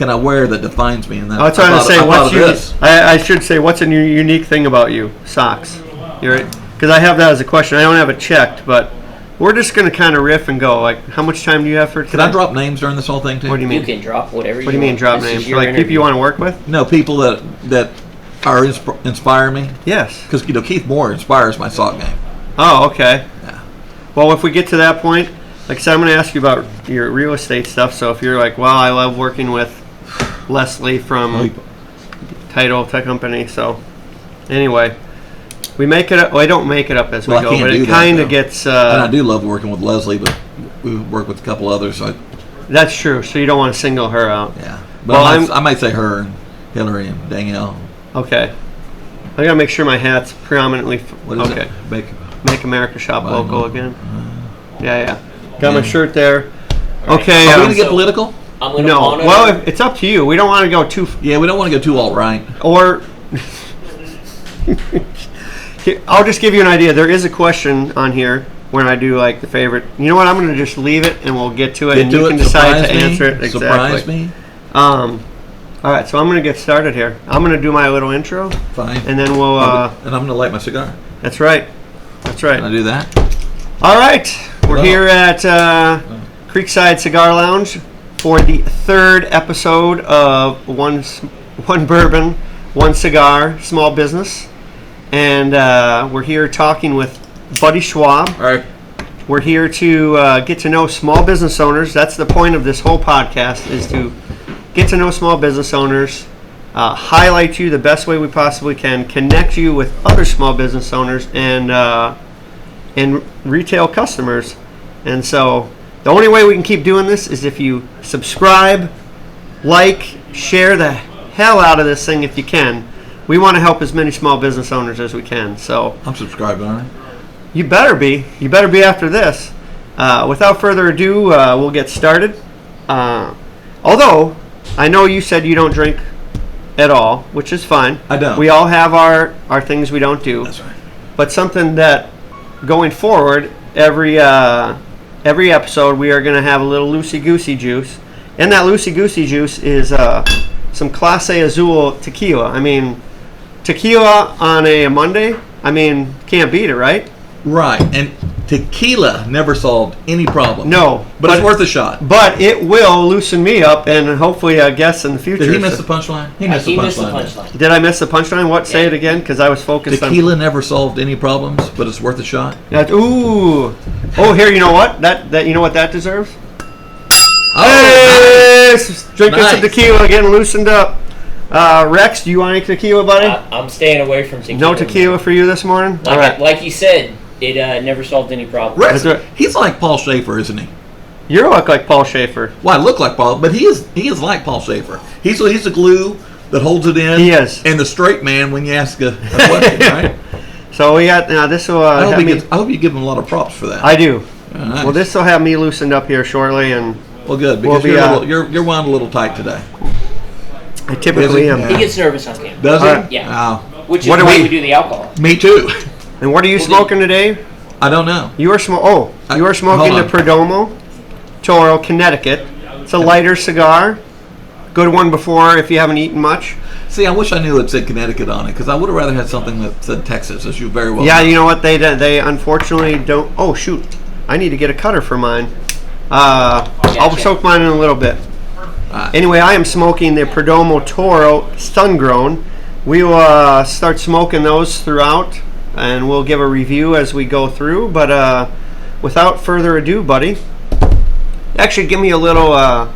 can I wear that defines me? And then I was trying to say, I should say, what's a unique thing about you? Socks. Because I have that as a question. I don't have it checked, but we're just going to kind of riff and go. Like, how much time do you have for today? Can I drop names during this whole thing, too? What do you mean? You can drop whatever you want. What do you mean drop names? Like people you want to work with? No, people that are inspire me. Yes. Because, Keith Moore inspires my sock game. Oh, okay. Yeah. Well, if we get to that point, like I said, I'm going to ask you about your real estate stuff. So if you're like, well, I love working with Leslie from Title Tech Company. So anyway, we make it up. Well, I don't make it up as we go, but it kind of gets... and I do love working with Leslie, but we work with a couple others. So that's true. So you don't want to single her out. Yeah. But well, I might say her and Hillary and Danielle. Okay. I got to make sure my hat's predominantly... What is it? Make America Shop local again. Yeah. Got my shirt there. Right. Okay. Are we going to get political? No. Well, it's up to you. We don't want to go too... Yeah, we don't want to go too alt-right. Or... I'll just give you an idea. There is a question on here when I do like the favorite. You know what? I'm going to just leave it and we'll get to it. And you can decide to answer it. Exactly. Surprise me. All right, so I'm going to get started here. I'm going to do my little intro. Fine. And then we'll... and I'm going to light my cigar. That's right. Can I do that? All right. We're here at Creekside Cigar Lounge for the third episode of One Bourbon, One Cigar, Small Business. And we're here talking with Buddy Schwab. All right. We're here to get to know small business owners. That's the point of this whole podcast, is to get to know small business owners, highlight you the best way we possibly can, connect you with other small business owners and retail customers. And so the only way we can keep doing this is if you subscribe, like, share the hell out of this thing if you can. We want to help as many small business owners as we can. So I'm subscribed, aren't I? You better be. You better be after this. Without further ado, we'll get started. Although, I know you said you don't drink at all, which is fine. I don't. We all have our things we don't do. That's right. But something that, going forward, every episode, we are going to have a little loosey-goosey juice. And that loosey-goosey juice is some Clase Azul tequila. I mean, tequila on a Monday, can't beat it, right? Right, and tequila never solved any problem. No. But it's worth a shot. But it will loosen me up and hopefully guests in the future. Did he miss the punchline? He missed the punchline. Did I miss the punchline? What? Say it again, because I was focused tequila never solved any problems, but it's worth a shot. Ooh. Oh, here, you know what? That you know what that deserves? Oh, nice. Drinking some tequila, getting loosened up. Rex, do you want any tequila, buddy? I'm staying away from tequila. No tequila for you this morning? All right. Like you said, it never solved any problem. Rex, he's like Paul Schaefer, isn't he? You look like Paul Schaefer. Well, I look like Paul, but he is like Paul Schaefer. He's the glue that holds it in. He is. And the straight man when you ask a question, right? So we got, now this will... I hope you give him a lot of props for that. I do. Oh, nice. Well, this will have me loosened up here shortly, and... Well, good, because you're wound a little tight today. I typically am. He gets nervous on camera. Does he? Right. Yeah. Wow. Which is why we do the alcohol. Me too. And what are you smoking today? I don't know. You are smoking the Perdomo Toro, Connecticut. It's a lighter cigar. Good one before if you haven't eaten much. See, I wish I knew it said Connecticut on it, because I would have rather had something that said Texas, as you very well know. You know what? They unfortunately don't... Oh, shoot. I need to get a cutter for mine. I'll soak mine in a little bit. Anyway, I am smoking the Perdomo Toro Sun-Grown. We will start smoking those throughout, and we'll give a review as we go through. But without further ado, buddy, actually give me a little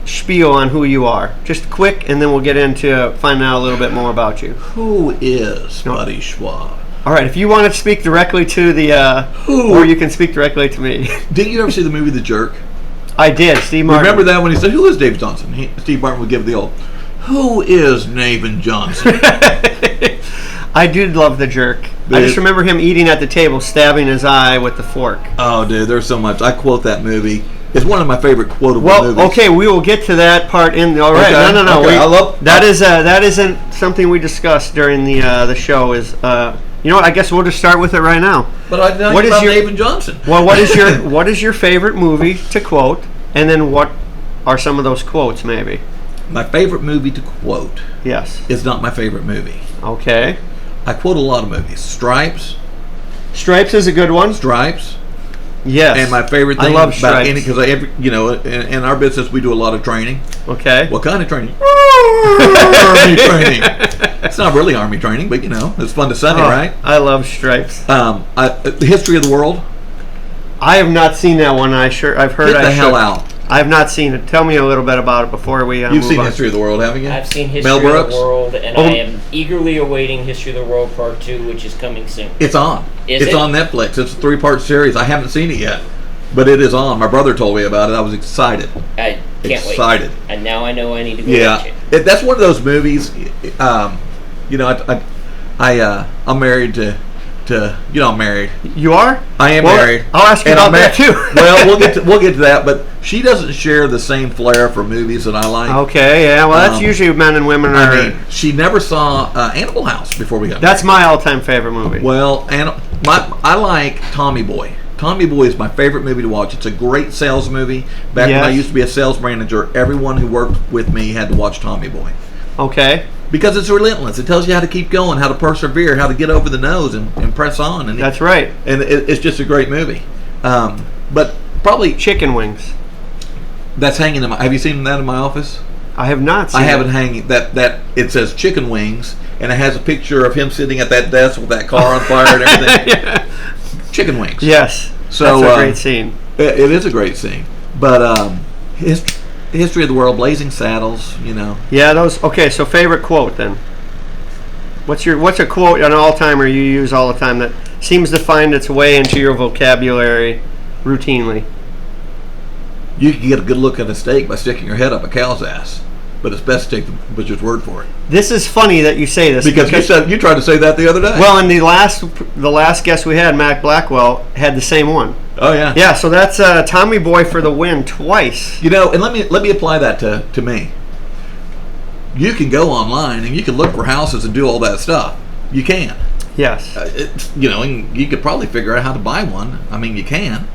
spiel on who you are. Just quick, and then we'll get into finding out a little bit more about you. Who is Buddy Schwab? All right, if you want to speak directly to the... or you can speak directly to me. Didn't you ever see the movie The Jerk? I did, Steve Martin. Remember that when he said, "Who is Dave Johnson?" Steve Martin would give the old, "Who is Nathan Johnson?" I did love The Jerk. I just remember him eating at the table, stabbing his eye with the fork. Oh, dude, there's so much. I quote that movie. It's one of my favorite quotable movies. Well, okay, we will get to that part in. All right, okay. No. Okay. That isn't something we discussed during the show. You know what? I guess we'll just start with it right now. But I know about Nathan Johnson. Well, what is your favorite movie to quote? And then what are some of those quotes, maybe? My favorite movie to quote Yes. is not my favorite movie. Okay. I quote a lot of movies. Stripes. Stripes is a good one. Stripes. Yes. And my favorite thing I love about Stripes. because in our business we do a lot of training. Okay. What kind of training? Army training. It's not really army training, but it's fun to say, right? I love Stripes. The History of the World. I have not seen that one. I've heard. Get the hell out. I have not seen it. Tell me a little bit about it before we. You've move seen on. History of the World, haven't you? I've seen History Mel of Brooks? the World, and I am eagerly awaiting History of the World Part 2, which is coming soon. It's on. Is it's it? on Netflix. It's a 3-part series. I haven't seen it yet, but it is on. My brother told me about it. I was excited. I can't Excited. wait. And now I know I need to go watch it. That's one of those movies. I'm married to. I'm married. You are? I am married. I'll ask you about that too. Well, we'll get to that, but she doesn't share the same flair for movies that I like. Okay, yeah. Well, that's usually men and women are. I mean, she never saw Animal House before we got. That's my all-time favorite movie. Well, I like Tommy Boy. Tommy Boy is my favorite movie to watch. It's a great sales movie. Back when I used to be a sales manager, everyone who worked with me had to watch Tommy Boy. Okay. Because it's relentless. It tells you how to keep going, how to persevere, how to get over the nose and press on. And that's right. And it's just a great movie. But probably Chicken Wings. That's hanging in my. Have you seen that in my office? I have not seen I have it hanging. That it says Chicken Wings, and it has a picture of him sitting at that desk with that car on fire and everything. Yeah. Chicken Wings. Yes. So that's a great scene. It is a great scene. But History of the World, Blazing Saddles, Yeah, those. Okay, so favorite quote then. What's a quote, an all-timer you use all the time that seems to find its way into your vocabulary routinely? You can get a good look at a steak by sticking your head up a cow's ass, but it's best to take the butcher's word for it. This is funny that you say this because you tried to say that the other day. Well, and the last guest we had, Mac Blackwell, had the same one. Oh yeah. Yeah, so that's Tommy Boy for the win twice. And let me apply that to me. You can go online and you can look for houses and do all that stuff. You can. Yes. And you could probably figure out how to buy one. I mean, you can,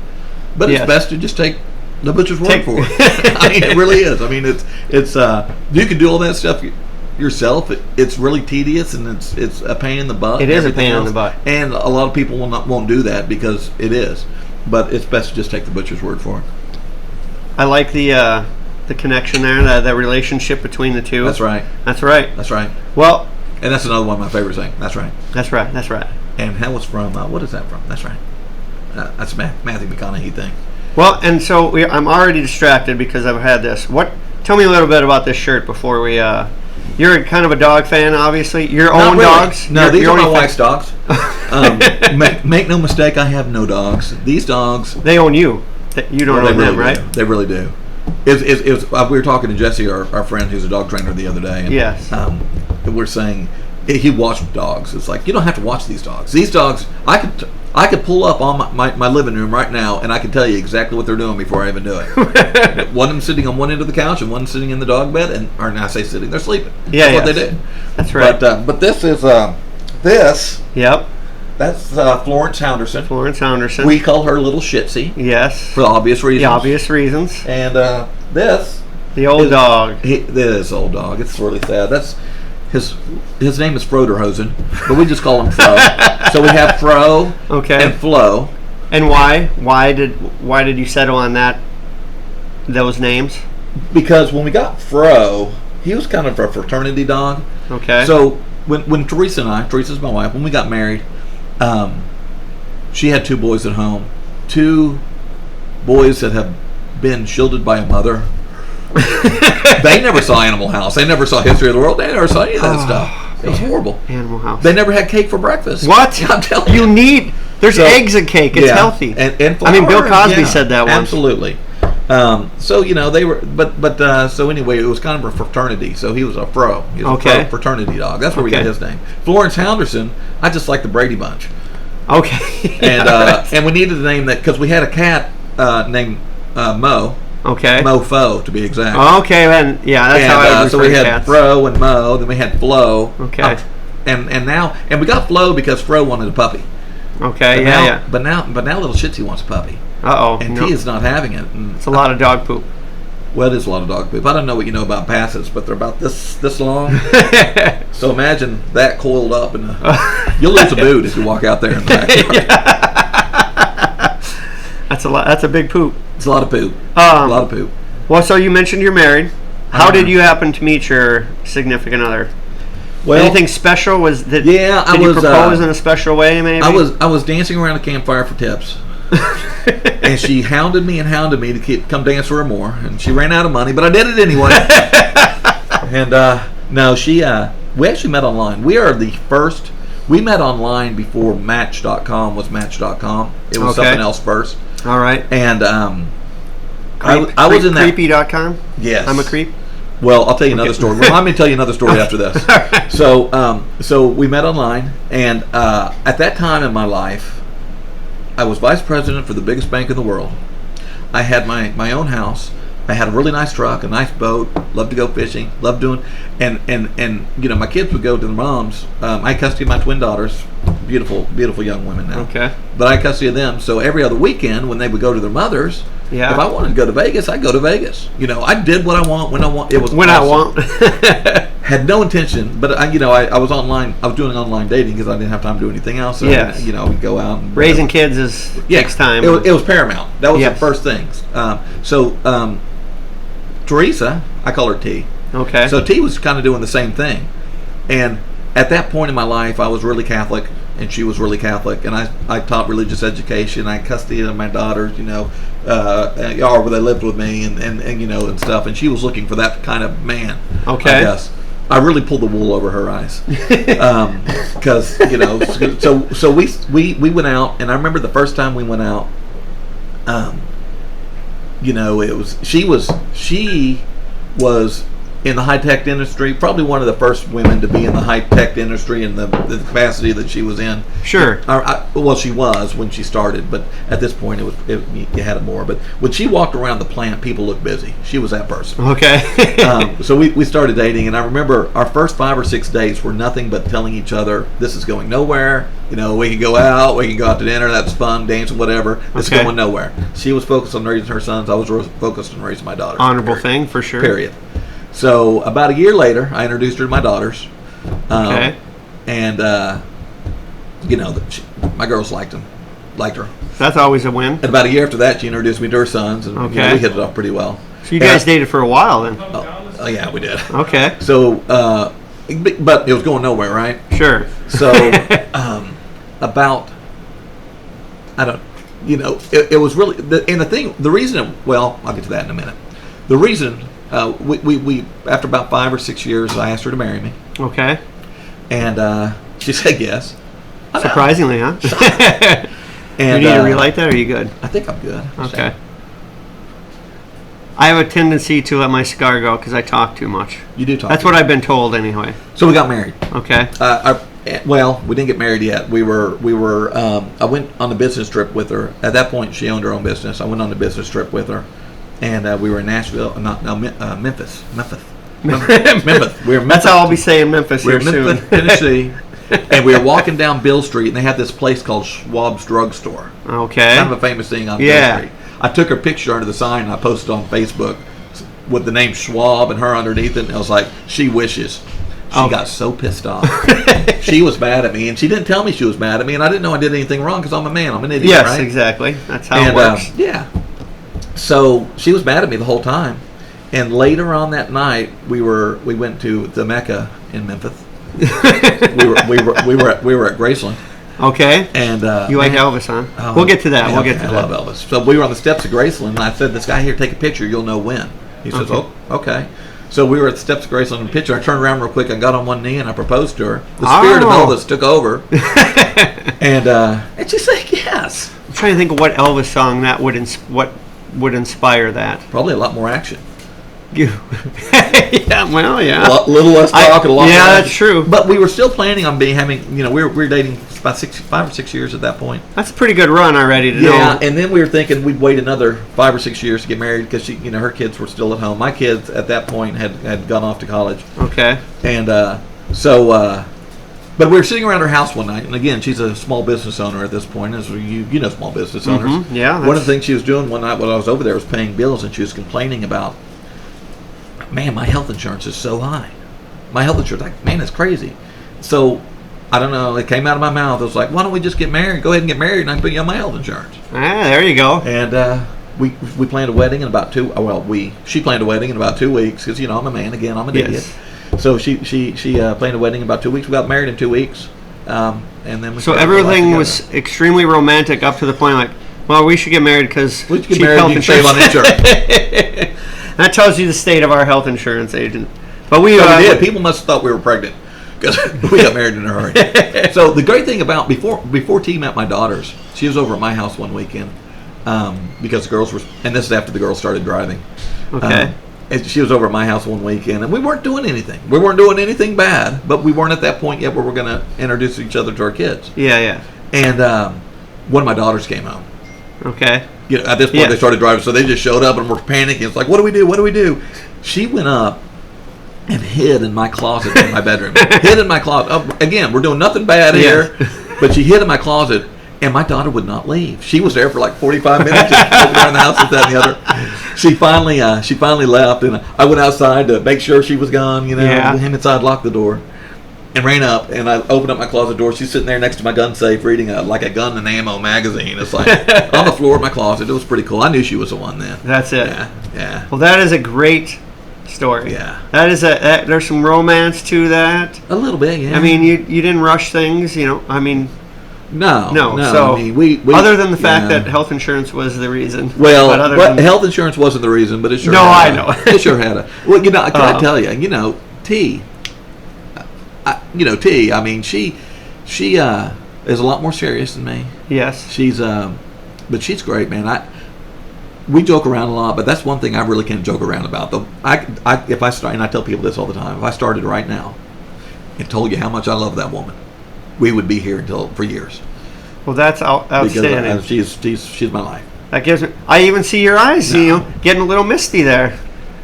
but it's Yes. best to just take the butcher's word for it. I mean, it really is. I mean, it's you can do all that stuff yourself. It's really tedious and it's a pain in the butt. It is a pain in the butt, and a lot of people won't do that because it is. But it's best to just take the butcher's word for it. I like the connection there, that relationship between the two. That's right. That's right. That's right. Well, and that's another one of my favorite things. That's right. That's right. That's right. And that was from what is that from? That's right. That's a Matthew McConaughey thing. Well, and so I'm already distracted because I've had this. Tell me a little bit about this shirt before we. You're kind of a dog fan, obviously. Your own dogs? No, these are my wife's dogs. Make no mistake, I have no dogs. These dogs. They own you. You don't own them, right? They really do. We were talking to Jesse, our friend who's a dog trainer, the other day. And, yes. We're saying he watched dogs. It's like, you don't have to watch these dogs. These dogs, I could pull up on my living room right now and I can tell you exactly what they're doing before I even do it. One of them sitting on one end of the couch and one sitting in the dog bed, or I say sitting, they're sleeping. Yeah, That's what they do. That's right. But this is this. Yep. That's Florence Hounderson. Florence Hounderson. We call her Little Shitsy. Yes. For obvious reasons. The obvious reasons. And this. The old dog. This old dog. It's really sad. That's his name is Froderhosen, but we just call him Fro. So we have Fro and Flo. And why? Why did you settle on those names? Because when we got Fro, he was kind of a fraternity dog. Okay. So when Teresa's my wife, when we got married, she had 2 boys at home. 2 boys that have been shielded by a mother. They never saw Animal House. They never saw History of the World. They never saw any of that stuff. It was horrible. Animal House. They never had cake for breakfast. What? I'm telling you. There's eggs in cake. It's healthy. And flour, I mean, Bill Cosby said that once. Absolutely. So they were, but so anyway, it was kind of a fraternity. So he was a Fro. He was a fraternity dog. That's where we got his name. Florence Hounderson. I just like the Brady Bunch. Okay. And we needed a name because we had a cat named Mo. Okay. Mofo, to be exact. Okay, then that's how I refer so we had cats. Fro and Mo, then we had Flo. Okay. And we got Flo because Fro wanted a puppy. Okay, But now little Shitsy wants a puppy. Uh-oh. And T is not having it. And it's a lot of dog poop. Well, it is a lot of dog poop. I don't know what you know about bassets, but they're about this long. So imagine that coiled up, and you'll lose a boot if you walk out there in the backyard. That's a lot. That's a big poop. It's a lot of poop. A lot of poop. Well, so you mentioned you're married. How did you happen to meet your significant other? Well, anything special? Did you was propose in a special way? Maybe I was dancing around a campfire for tips. And she hounded me to come dance for her more, and she ran out of money, but I did it anyway. And no, we actually met online. We are the first. We met online before Match.com was Match.com. It was something else first. All right. And I was in that. Creepy.com? Yes. I'm a creep? Well, I'll tell you another story. Remind me to tell you another story after this. Right. So we met online, and at that time in my life, I was vice president for the biggest bank in the world. I had my own house. I had a really nice truck, a nice boat. Loved to go fishing. Loved doing, and you know, my kids would go to their moms. I had custody of my twin daughters, beautiful young women now. Okay. But I had custody of them. So every other weekend, when they would go to their mothers, if I wanted to go to Vegas, I'd go to Vegas. You know, I did what I want when I want. It was when awesome. I want. Had no intention, but I was online. I was doing online dating because I didn't have time to do anything else. So I would go out and raising kids takes time. It was paramount. That was the first things. Teresa, I call her T. Okay. So T was kind of doing the same thing, and at that point in my life, I was really Catholic, and she was really Catholic, and I taught religious education. I had custody of my daughters, you know, or they lived with me, and you know, and stuff. And she was looking for that kind of man. Okay. I guess I really pulled the wool over her eyes, because you know. So we went out, and I remember the first time we went out. You know, she was in the high-tech industry, probably one of the first women to be in the high-tech industry in the capacity that she was in. Sure. Well, she was when she started, but at this point you had it more. But when she walked around the plant, people looked busy. She was that person. Okay. So we started dating, and I remember our first 5 or 6 dates were nothing but telling each other, this is going nowhere. You know, we can go out to dinner, that's fun, dancing, whatever. It's going nowhere. She was focused on raising her sons. I was focused on raising my daughters. Honorable thing, for sure. Period. So about a year later, I introduced her to my daughters. And, you know, my girls liked her. That's always a win. And about a year after that, she introduced me to her sons, and you know, we hit it off pretty well. So you guys dated for a while then? Oh yeah, we did. Okay. So, but it was going nowhere, right? Sure. So, it was really, the reason, well, I'll get to that in a minute. The reason, we after about 5 or 6 years, I asked her to marry me. Okay. And she said yes. Surprisingly, huh? And, you need to relight that, or are you good? I think I'm good. Okay. I have a tendency to let my cigar go because I talk too much. You do talk. That's what I've been told, anyway. So we got married. Okay. Well, we didn't get married yet. We were. I went on a business trip with her. At that point, she owned her own business. I went on a business trip with her, and we were in Nashville. Memphis. Memphis. We were in Memphis. That's how I'll be saying Memphis here soon. We're in Memphis, Tennessee, and we were walking down Bill Street, and they had this place called Schwab's Drugstore. Okay. Kind of a famous thing on Bill Street. I took her picture under the sign, and I posted on Facebook with the name Schwab and her underneath it, and I was like, she wishes. She got so pissed off. She was mad at me, and she didn't tell me she was mad at me, and I didn't know I did anything wrong because I'm a man. I'm an idiot, yes, right? Yes, exactly. That's how it works. Yeah. So she was mad at me the whole time, and later on that night, we went to the Mecca in Memphis. we were at Graceland. Okay. And you like Elvis, huh? We'll get to that. We'll get to that. I love Elvis. So we were on the steps of Graceland, and I said, "This guy here, take a picture. You'll know when." He says, "Oh, okay." So we were at the steps of Graceland in a picture. I turned around real quick. I got on one knee and I proposed to her. The spirit of Elvis took over, and she said yes. I'm trying to think of what Elvis song that would inspire that. Probably a lot more action. Yeah, well, yeah. A little less talk and a lot more action. That's true. But we were still planning on having, we were dating about 5 or 6 years at that point. That's a pretty good run already to know. Yeah, and then we were thinking we'd wait another 5 or 6 years to get married because she, her kids were still at home. My kids at that point had gone off to college. Okay. And but we were sitting around her house one night, and again, she's a small business owner at this point, as you know small business owners. Mm-hmm. Yeah. One of the things she was doing one night while I was over there was paying bills, and she was complaining about man, my health insurance is so high. My health insurance, like, man, that's crazy. So, I don't know, it came out of my mouth. I was like, why don't we just get married? Go ahead and get married, and I can put you on my health insurance. There you go. And we planned a wedding in about she planned a wedding in about 2 weeks, because, I'm a man, again, I'm an idiot. So she planned a wedding in about 2 weeks. We got married in 2 weeks. And then so everything was extremely romantic up to the point, like, well, we should get married because we should get married, you can save on insurance. That tells you the state of our health insurance agent. But we did. People must have thought we were pregnant because we got married in a hurry. So the great thing about before T met my daughters, she was over at my house one weekend because the girls were, and this is after the girls started driving. Okay. And she was over at my house one weekend, and we weren't doing anything. We weren't doing anything bad, but we weren't at that point yet where we're going to introduce each other to our kids. Yeah. And one of my daughters came home. Okay. At this point, they started driving, so they just showed up and were panicking. It's like, what do we do? What do we do? She went up and hid in my closet in my bedroom. Hid in my closet. Again, we're doing nothing bad here, but she hid in my closet, and my daughter would not leave. She was there for like 45 minutes, just walking around the house with that and the other. She finally left, and I went outside to make sure she was gone. Him inside, locked the door, and ran up, and I opened up my closet door. She's sitting there next to my gun safe reading a gun and ammo magazine. It's like on the floor of my closet. It was pretty cool. I knew she was the one then. That's it. Yeah. Well, that is a great story. Yeah. That is there's some romance to that. A little bit, yeah. I mean, you didn't rush things, I mean. No. So, I mean, we other than the fact that health insurance was the reason. Well, health insurance wasn't the reason, but it sure. I know. It sure had a. Well, can I tell you? T. T. I mean, she is a lot more serious than me. Yes. But she's great, man. We joke around a lot, but that's one thing I really can't joke around about. Though, if I start, and I tell people this all the time, if I started right now and told you how much I love that woman, we would be here for years. Well, that's outstanding. Because she's my life. That gives me. I even see your eyes, getting a little misty there.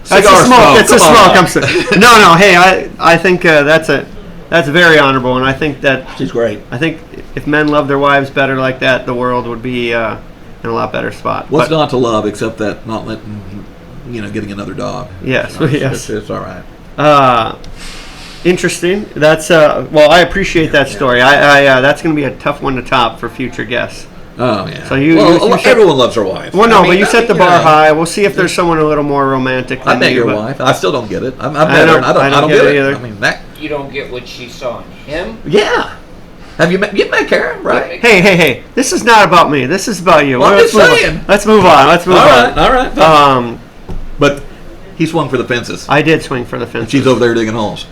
That's Cigar a smoke. smoke. It's a smoke. I'm sorry. No. Hey, I think that's very honorable, and I think that she's great. I think if men love their wives better like that, the world would be in a lot better spot. What's not to love except that not letting, getting another dog? Yes, It's all right. Interesting. That's well, I appreciate that story. I that's going to be a tough one to top for future guests. Oh yeah. So everyone loves their wife. Well, no, but you set the bar high. We'll see if there's someone a little more romantic than I met your wife. I still don't get it. I don't get it either. I mean, you don't get what she saw in him. Yeah. Have you met Karen? Right. Hey! This is not about me. This is about you. Well, I'm just saying. Let's move on. All right. But he swung for the fences. I did swing for the fences. She's over there digging holes.